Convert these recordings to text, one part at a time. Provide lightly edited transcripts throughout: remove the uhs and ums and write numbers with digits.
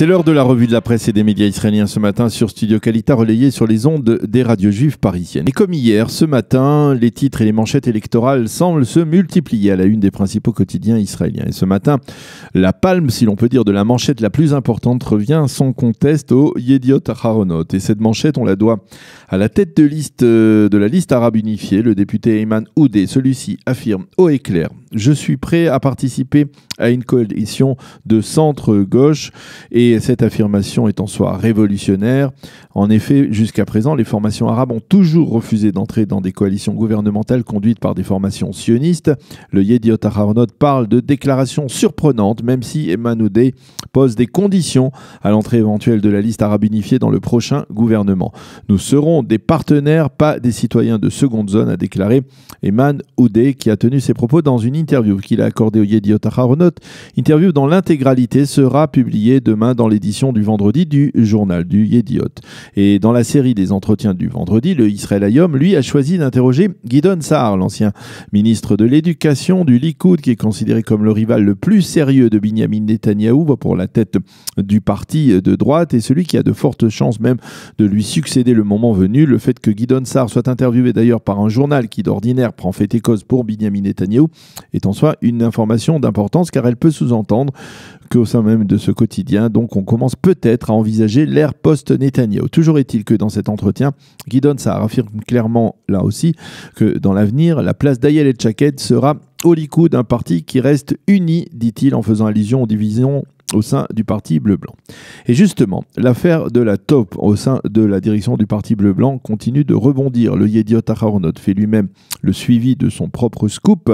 C'est l'heure de la revue de la presse et des médias israéliens ce matin sur Studio Kalita, relayé sur les ondes des radios juives parisiennes. Et comme hier, ce matin, les titres et les manchettes électorales semblent se multiplier à la une des principaux quotidiens israéliens. Et ce matin, la palme, si l'on peut dire, de la manchette la plus importante revient sans conteste au Yediot Aharonot. Et cette manchette, on la doit à la tête de la liste arabe unifiée, le député Ayman Oudeh. Celui-ci affirme haut et clair: je suis prêt à participer à une coalition de centre-gauche. Et cette affirmation est en soi révolutionnaire. En effet, jusqu'à présent, les formations arabes ont toujours refusé d'entrer dans des coalitions gouvernementales conduites par des formations sionistes. Le Yediot Aharonot parle de déclarations surprenantes, même si Ayman Oudeh pose des conditions à l'entrée éventuelle de la liste arabe unifiée dans le prochain gouvernement. Nous serons des partenaires, pas des citoyens de seconde zone, a déclaré Ayman Oudeh, qui a tenu ses propos dans une interview qu'il a accordée au Yediot Aharonot. Interview dont l'intégralité sera publiée demain dans l'édition du vendredi du journal du Yediot. Et dans la série des entretiens du vendredi, le Israël Hayom, lui, a choisi d'interroger Gideon Sa'ar, l'ancien ministre de l'Éducation du Likoud, qui est considéré comme le rival le plus sérieux de Binyamin Netanyahou pour la tête du parti de droite et celui qui a de fortes chances même de lui succéder le moment venu. Le fait que Gideon Sa'ar soit interviewé d'ailleurs par un journal qui d'ordinaire prend fait et cause pour Binyamin Netanyahou est en soi une information d'importance, car elle peut sous-entendre qu'au sein même de ce quotidien, donc on commence peut-être à envisager l'ère post-Netanyahou. Toujours est-il que dans cet entretien, Gideon Sa'ar affirme clairement là aussi que dans l'avenir, la place d'Ayelet Shaked sera au Likoud, un parti qui reste uni, dit-il, en faisant allusion aux divisions au sein du parti bleu-blanc. Et justement, l'affaire de la taupe au sein de la direction du parti bleu-blanc continue de rebondir. Le Yediot Aharonot fait lui-même le suivi de son propre scoop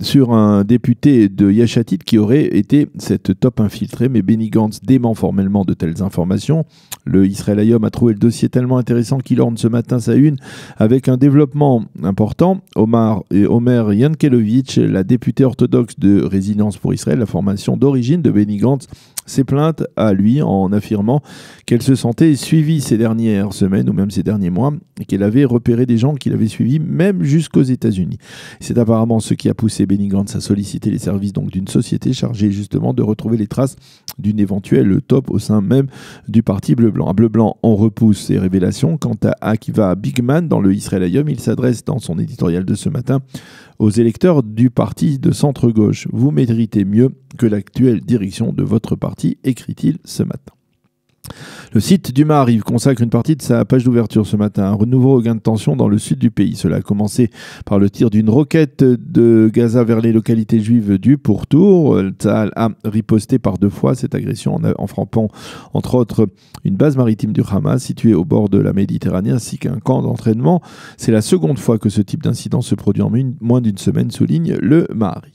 sur un député de Yesh Atid qui aurait été cette taupe infiltrée, mais Benny Gantz dément formellement de telles informations. Le Israël Hayom a trouvé le dossier tellement intéressant qu'il orne ce matin sa une avec un développement important. Omer Yankelovitch, la députée orthodoxe de Résilience pour Israël, la formation d'origine de Benny Gantz, s'est plainte à lui en affirmant qu'elle se sentait suivie ces dernières semaines ou même ces derniers mois et qu'elle avait repéré des gens qui l'avaient suivie même jusqu'aux États-Unis. C'est apparemment ce qui a poussé Benny Gantz à solliciter les services donc d'une société chargée justement de retrouver les traces d'une éventuelle taupe au sein même du parti bleu-blanc. À bleu-blanc, on repousse ces révélations. Quant à Akiva Bigman dans le Israël Hayom, il s'adresse dans son éditorial de ce matin aux électeurs du parti de centre-gauche. Vous méritez mieux que l'actuelle direction de votre parti, écrit-il ce matin. Le site du Maariv consacre une partie de sa page d'ouverture ce matin à un nouveau regain de tension dans le sud du pays. Cela a commencé par le tir d'une roquette de Gaza vers les localités juives du pourtour. Tsahal a riposté par 2 fois cette agression en frappant entre autres une base maritime du Hamas située au bord de la Méditerranée ainsi qu'un camp d'entraînement. C'est la seconde fois que ce type d'incident se produit en moins d'une semaine, souligne le Maariv.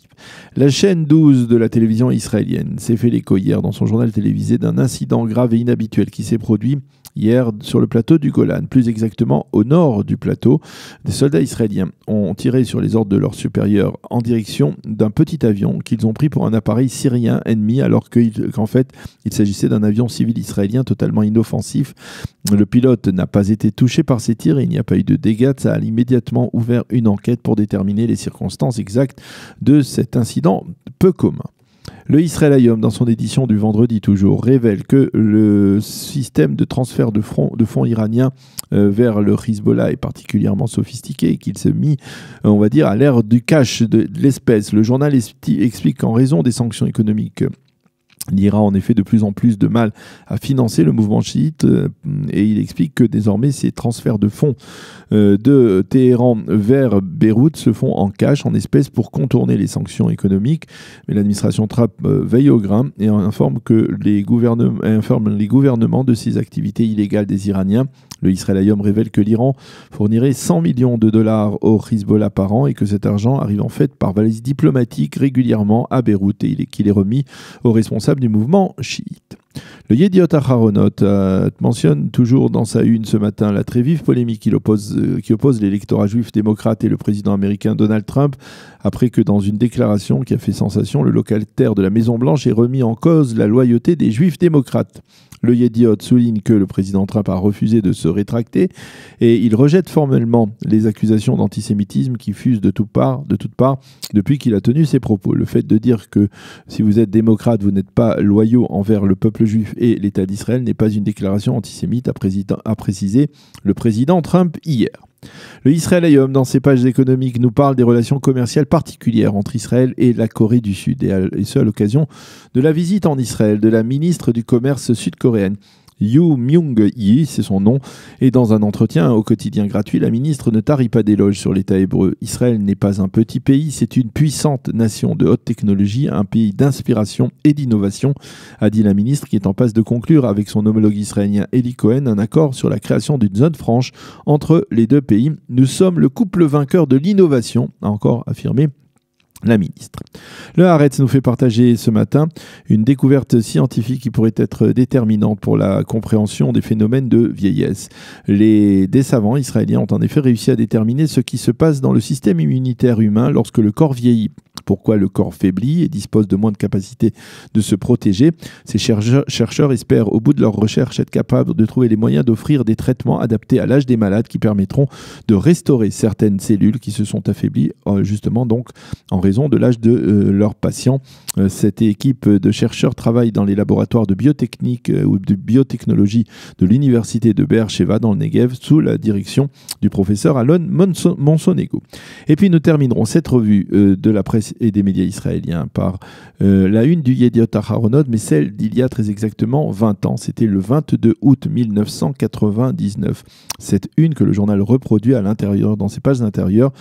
La chaîne 12 de la télévision israélienne s'est fait l'écho hier dans son journal télévisé d'un incident grave et inhabituel qui s'est produit hier sur le plateau du Golan, plus exactement au nord du plateau. Des soldats israéliens ont tiré sur les ordres de leurs supérieurs en direction d'un petit avion qu'ils ont pris pour un appareil syrien ennemi alors qu'en fait il s'agissait d'un avion civil israélien totalement inoffensif. Le pilote n'a pas été touché par ces tirs et il n'y a pas eu de dégâts. Ça a immédiatement ouvert une enquête pour déterminer les circonstances exactes de cet incident peu commun. Le Israël Hayom, dans son édition du vendredi toujours, révèle que le système de transfert de fonds iraniens vers le Hezbollah est particulièrement sophistiqué et qu'il s'est mis, on va dire, à l'ère du cash de l'espèce. Le journal explique qu'en raison des sanctions économiques, l'Iran a en effet de plus en plus de mal à financer le mouvement chiite et il explique que désormais ces transferts de fonds de Téhéran vers Beyrouth se font en cash, en espèces pour contourner les sanctions économiques. Mais l'administration Trump veille au grain et informe les gouvernements de ces activités illégales des Iraniens. Le Israël Hayom révèle que l'Iran fournirait 100 millions de dollars au Hezbollah par an et que cet argent arrive en fait par valise diplomatique régulièrement à Beyrouth et qu'il est remis aux responsables du mouvement chiite. Le Yediot Aharonot mentionne toujours dans sa une ce matin la très vive polémique qui oppose l'électorat juif démocrate et le président américain Donald Trump, après que dans une déclaration qui a fait sensation, le locataire de la Maison-Blanche ait remis en cause la loyauté des juifs démocrates. Le Yediot souligne que le président Trump a refusé de se rétracter et il rejette formellement les accusations d'antisémitisme qui fusent de toutes parts depuis qu'il a tenu ses propos. Le fait de dire que si vous êtes démocrate, vous n'êtes pas loyaux envers le peuple juif et l'État d'Israël n'est pas une déclaration antisémite, a précisé le président Trump hier. Le Israël Hayom, dans ses pages économiques, nous parle des relations commerciales particulières entre Israël et la Corée du Sud, et ce à l'occasion de la visite en Israël de la ministre du Commerce sud-coréenne. Yoo Myung-hee, c'est son nom, et dans un entretien au quotidien gratuit, la ministre ne tarit pas d'éloges sur l'État hébreu. Israël n'est pas un petit pays, c'est une puissante nation de haute technologie, un pays d'inspiration et d'innovation, a dit la ministre, qui est en passe de conclure avec son homologue israélien Eli Cohen un accord sur la création d'une zone franche entre les deux pays. Nous sommes le couple vainqueur de l'innovation, a encore affirmé la ministre. Le Haaretz nous fait partager ce matin une découverte scientifique qui pourrait être déterminante pour la compréhension des phénomènes de vieillesse. Des savants israéliens ont en effet réussi à déterminer ce qui se passe dans le système immunitaire humain lorsque le corps vieillit. Pourquoi le corps faiblit et dispose de moins de capacité de se protéger. Ces chercheurs espèrent, au bout de leur recherche, être capables de trouver les moyens d'offrir des traitements adaptés à l'âge des malades qui permettront de restaurer certaines cellules qui se sont affaiblies, justement donc en raison de l'âge de leurs patients. Cette équipe de chercheurs travaille dans les laboratoires de biotechnique ou de biotechnologie de l'université de Be'er-Sheva dans le Negev sous la direction du professeur Alon Monsonego. Et puis nous terminerons cette revue de la presse et des médias israéliens par la une du Yediot Aharonot, mais celle d'il y a très exactement 20 ans. C'était le 22 août 1999. Cette une que le journal reproduit à l'intérieur, dans ses pages intérieures,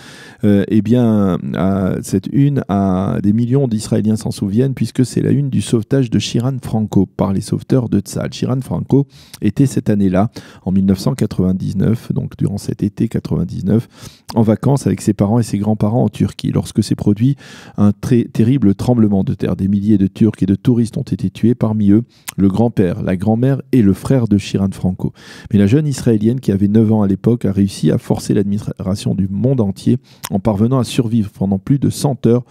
cette une, des millions d'Israéliens s'en souviennent, puisque c'est la une du sauvetage de Shiran Franco par les sauveteurs de Tzahal. Shiran Franco était cette année-là, en 1999, donc durant cet été 99, en vacances avec ses parents et ses grands-parents en Turquie, lorsque s'est produit un très terrible tremblement de terre. Des milliers de Turcs et de touristes ont été tués, parmi eux le grand-père, la grand-mère et le frère de Shiran Franco. Mais la jeune Israélienne, qui avait 9 ans à l'époque, a réussi à forcer l'admiration du monde entier en parvenant à survivre pendant plus de 100 heures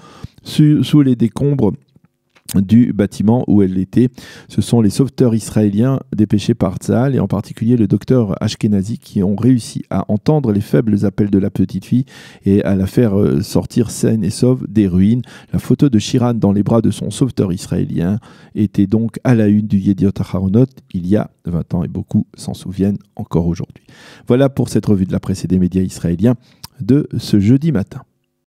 sous les décombres du bâtiment où elle était. Ce sont les sauveteurs israéliens dépêchés par Tzahal et en particulier le docteur Ashkenazi qui ont réussi à entendre les faibles appels de la petite fille et à la faire sortir saine et sauve des ruines. La photo de Shiran dans les bras de son sauveteur israélien était donc à la une du Yediot Aharonot il y a 20 ans et beaucoup s'en souviennent encore aujourd'hui. Voilà pour cette revue de la presse et des médias israéliens de ce jeudi matin.